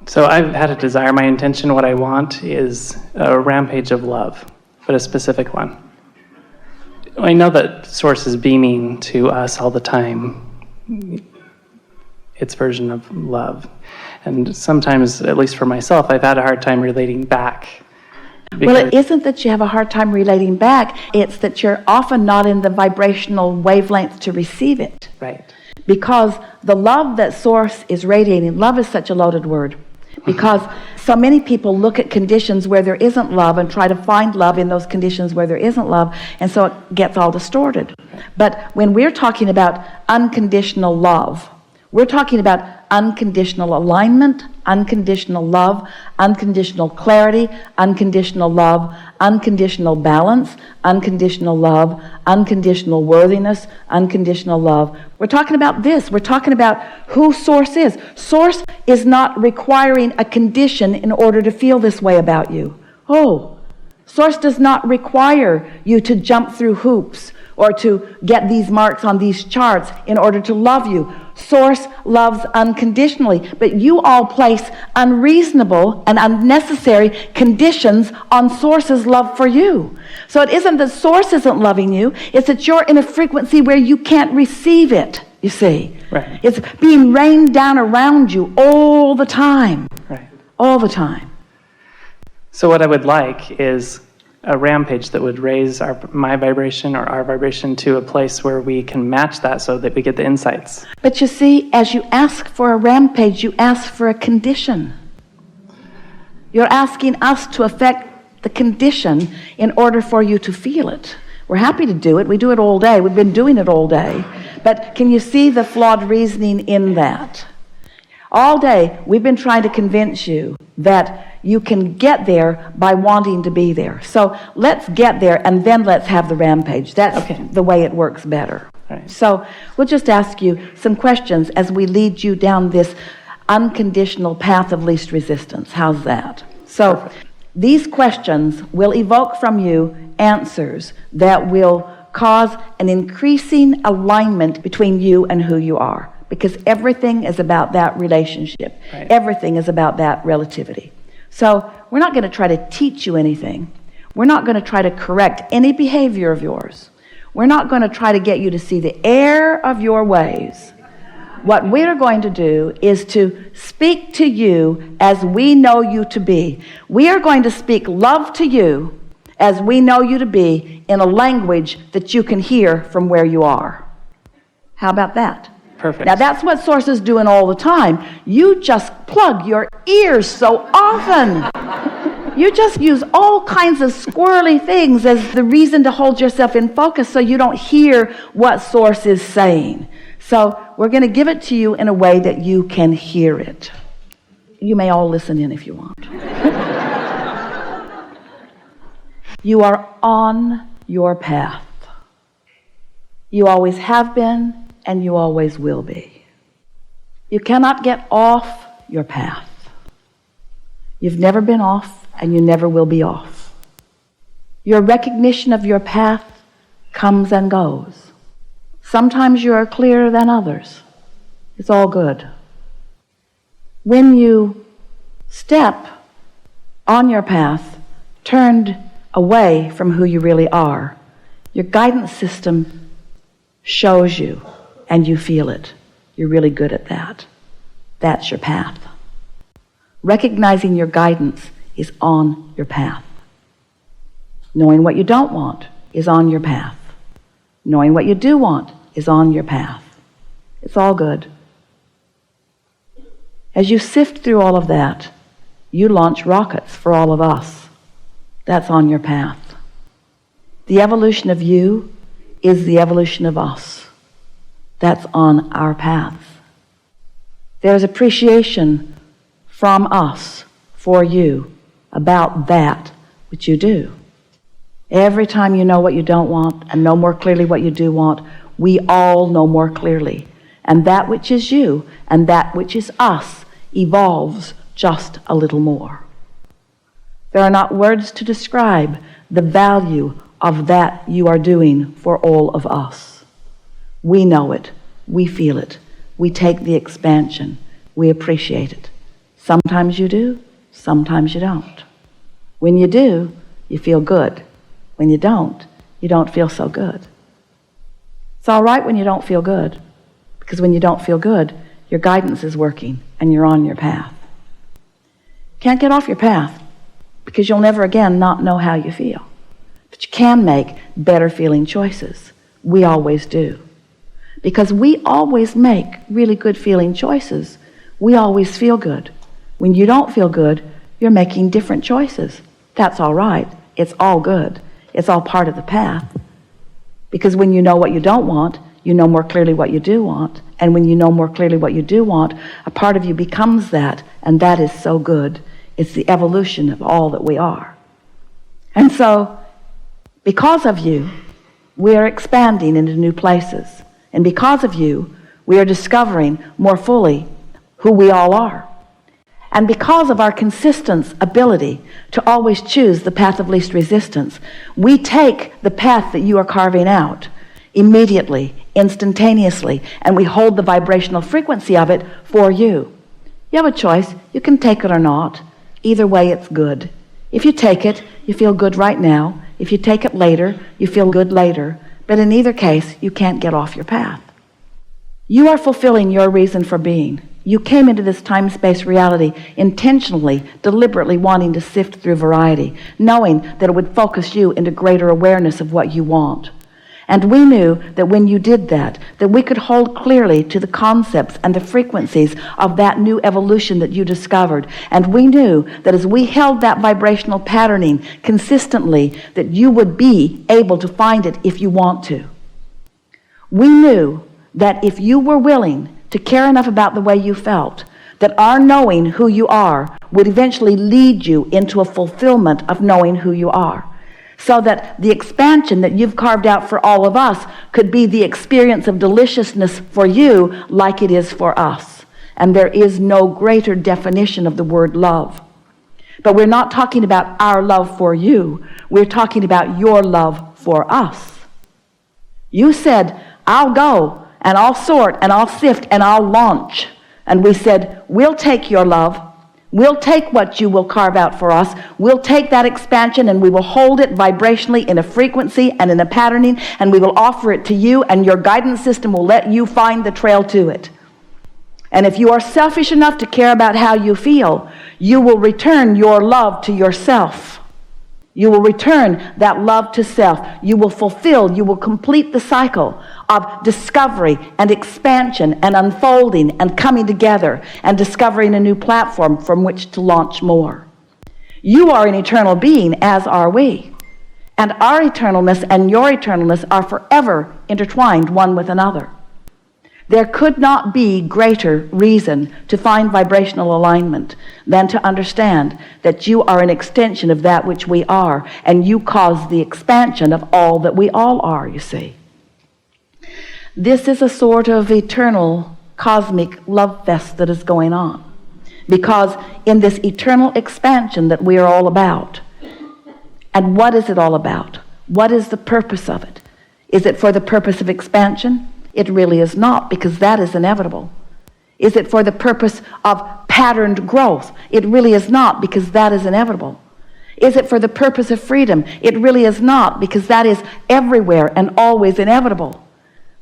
So I've had a desire. My intention, what I want, is a rampage of love, but a specific one. I know that Source is beaming to us all the time its version of love. And sometimes, at least for myself, I've had a hard time relating back. Well, it isn't that you have a hard time relating back. It's that you're often not in the vibrational wavelength to receive it. Right. Because the love that Source is radiating, love is such a loaded word. Because so many people look at conditions where there isn't love and try to find love in those conditions where there isn't love, and so it gets all distorted. But when we're talking about unconditional love, we're talking about unconditional alignment, unconditional love, unconditional clarity, unconditional love, unconditional balance, unconditional love, unconditional worthiness, unconditional love. We're talking about this. We're talking about who Source is. Source is not requiring a condition in order to feel this way about you. Oh, Source does not require you to jump through hoops or to get these marks on these charts in order to love you. Source loves unconditionally, but you all place unreasonable and unnecessary conditions on Source's love for you. So it isn't that Source isn't loving you, it's that you're in a frequency where you can't receive it, you see. Right. It's being rained down around you all the time. Right. All the time. So what I would like is a rampage that would raise my vibration or our vibration to a place where we can match that so that we get the insights. But you see, as you ask for a rampage, you ask for a condition. You're asking us to affect the condition in order for you to feel it. We're happy to do it. We do it all day. We've been doing it all day. But can you see the flawed reasoning in that? All day, we've been trying to convince you that you can get there by wanting to be there. So let's get there and then let's have the rampage. That's the way it works better. Right. So we'll just ask you some questions as we lead you down this unconditional path of least resistance. How's that? So perfect. These questions will evoke from you answers that will cause an increasing alignment between you and who you are. Because everything is about that relationship. Right. Everything is about that relativity. So we're not going to try to teach you anything. We're not going to try to correct any behavior of yours. We're not going to try to get you to see the error of your ways. What we're going to do is to speak to you as we know you to be. We are going to speak love to you as we know you to be in a language that you can hear from where you are. How about that? Perfect. Now that's what Source is doing all the time. You just plug your ears so often. You just use all kinds of squirrely things as the reason to hold yourself in focus so you don't hear what Source is saying. So we're going to give it to you in a way that you can hear it. You may all listen in if you want. You are on your path. You always have been, and you always will be. You cannot get off your path. You've never been off, and you never will be off. Your recognition of your path comes and goes. Sometimes you are clearer than others. It's all good. When you step on your path, turned away from who you really are, your guidance system shows you, and you feel it. You're really good at that. That's your path. Recognizing your guidance is on your path. Knowing what you don't want is on your path. Knowing what you do want is on your path. It's all good. As you sift through all of that, you launch rockets for all of us. That's on your path. The evolution of you is the evolution of us. That's on our path. There's appreciation from us for you about that which you do. Every time you know what you don't want and know more clearly what you do want, we all know more clearly. And that which is you and that which is us evolves just a little more. There are not words to describe the value of that you are doing for all of us. We know it. We feel it. We take the expansion. We appreciate it. Sometimes you do, sometimes you don't. When you do, you feel good. When you don't feel so good. It's all right when you don't feel good, because when you don't feel good, your guidance is working and you're on your path. Can't get off your path because you'll never again not know how you feel. But you can make better feeling choices. We always do. Because we always make really good feeling choices, we always feel good. When you don't feel good, you're making different choices. That's all right. It's all good. It's all part of the path. Because when you know what you don't want, you know more clearly what you do want. And when you know more clearly what you do want, a part of you becomes that, and that is so good. It's the evolution of all that we are. And so, because of you, we are expanding into new places. And because of you, we are discovering more fully who we all are. And because of our consistent ability to always choose the path of least resistance, we take the path that you are carving out immediately, instantaneously, and we hold the vibrational frequency of it for you. You have a choice. You can take it or not. Either way, it's good. If you take it, you feel good right now. If you take it later, you feel good later. But in either case, you can't get off your path. You are fulfilling your reason for being. You came into this time-space reality intentionally, deliberately wanting to sift through variety, knowing that it would focus you into greater awareness of what you want. And we knew that when you did that we could hold clearly to the concepts and the frequencies of that new evolution that you discovered. And we knew that as we held that vibrational patterning consistently, that you would be able to find it if you want to. We knew that if you were willing to care enough about the way you felt, that our knowing who you are would eventually lead you into a fulfillment of knowing who you are. So that the expansion that you've carved out for all of us could be the experience of deliciousness for you like it is for us. And there is no greater definition of the word love. But we're not talking about our love for you. We're talking about your love for us. You said, I'll go and I'll sort and I'll sift and I'll launch. And we said, we'll take your love. We'll take what you will carve out for us. We'll take that expansion and we will hold it vibrationally in a frequency and in a patterning, and we will offer it to you, and your guidance system will let you find the trail to it. And if you are selfish enough to care about how you feel, you will return your love to yourself. You will return that love to self. You will fulfill, you will complete the cycle of discovery and expansion and unfolding and coming together and discovering a new platform from which to launch more. You are an eternal being, as are we. And our eternalness and your eternalness are forever intertwined one with another. There could not be greater reason to find vibrational alignment than to understand that you are an extension of that which we are, and you cause the expansion of all that we all are, you see. This is a sort of eternal cosmic love fest that is going on, because in this eternal expansion that we are all about, and what is it all about? What is the purpose of it? Is it for the purpose of expansion? It really is not, because that is inevitable. Is it for the purpose of patterned growth? It really is not, because that is inevitable. Is it for the purpose of freedom? It really is not, because that is everywhere and always inevitable.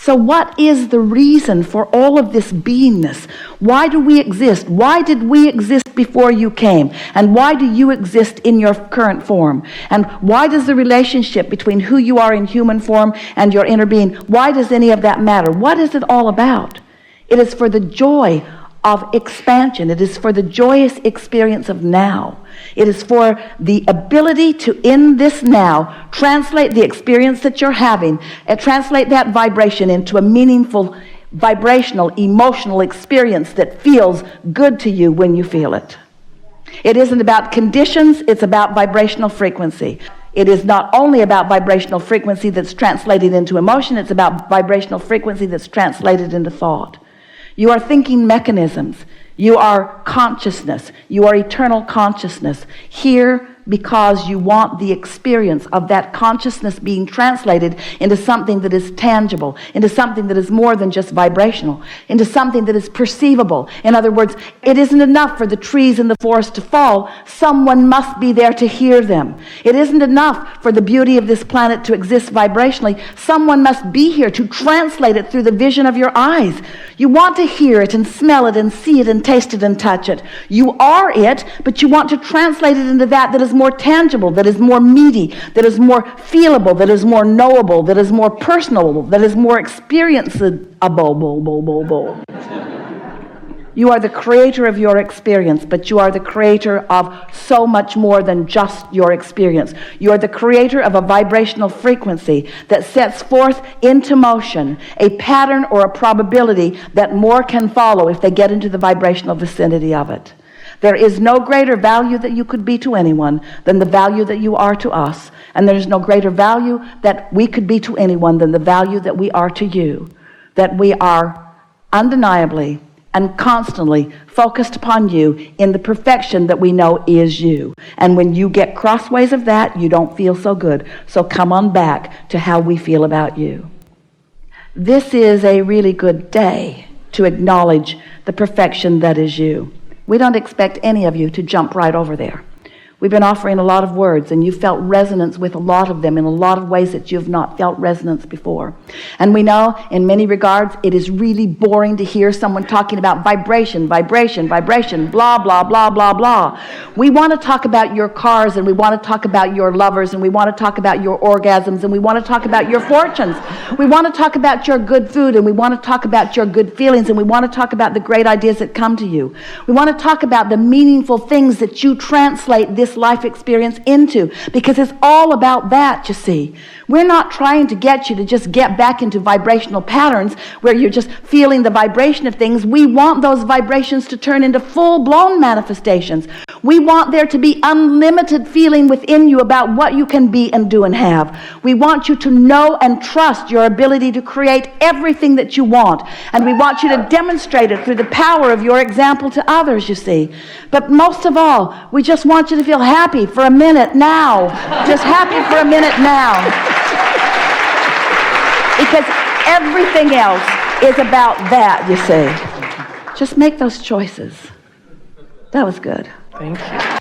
So what is the reason for all of this beingness? Why do we exist? Why did we exist before you came? And why do you exist in your current form? And why does the relationship between who you are in human form and your inner being, why does any of that matter? What is it all about? It is for the joy of expansion. It is for the joyous experience of now. It is for the ability to, in this now, translate the experience that you're having and translate that vibration into a meaningful, vibrational, emotional experience that feels good to you when you feel it. It isn't about conditions, it's about vibrational frequency. It is not only about vibrational frequency that's translated into emotion, it's about vibrational frequency that's translated into thought. You are thinking mechanisms. You are consciousness. You are eternal consciousness, here, because you want the experience of that consciousness being translated into something that is tangible, into something that is more than just vibrational, into something that is perceivable. In other words, it isn't enough for the trees in the forest to fall. Someone must be there to hear them. It isn't enough for the beauty of this planet to exist vibrationally. Someone must be here to translate it through the vision of your eyes. You want to hear it and smell it and see it and taste it and touch it. You are it, but you want to translate it into that is more tangible, that is more meaty, that is more feelable, that is more knowable, that is more personable, that is more experienceable. You are the creator of your experience, but you are the creator of so much more than just your experience. You are the creator of a vibrational frequency that sets forth into motion a pattern or a probability that more can follow if they get into the vibrational vicinity of it. There is no greater value that you could be to anyone than the value that you are to us. And there is no greater value that we could be to anyone than the value that we are to you. That we are undeniably and constantly focused upon you in the perfection that we know is you. And when you get crossways of that, you don't feel so good. So come on back to how we feel about you. This is a really good day to acknowledge the perfection that is you. We don't expect any of you to jump right over there. We've been offering a lot of words, and you felt resonance with a lot of them in a lot of ways that you have not felt resonance before. And we know, in many regards, it is really boring to hear someone talking about vibration, vibration, vibration, blah, blah, blah, blah, blah. We want to talk about your cars, and we want to talk about your lovers, and we want to talk about your orgasms, and we want to talk about your fortunes. We want to talk about your good food, and we want to talk about your good feelings, and we want to talk about the great ideas that come to you. We want to talk about the meaningful things that you translate this life experience into, because it's all about that, you see. We're not trying to get you to just get back into vibrational patterns where you're just feeling the vibration of things. We want those vibrations to turn into full-blown manifestations. We want there to be unlimited feeling within you about what you can be and do and have. We want you to know and trust your ability to create everything that you want. And we want you to demonstrate it through the power of your example to others, you see. But most of all, we just want you to feel happy for a minute now. Just happy for a minute now. Because everything else is about that, you see. Just make those choices. That was good. Thank you.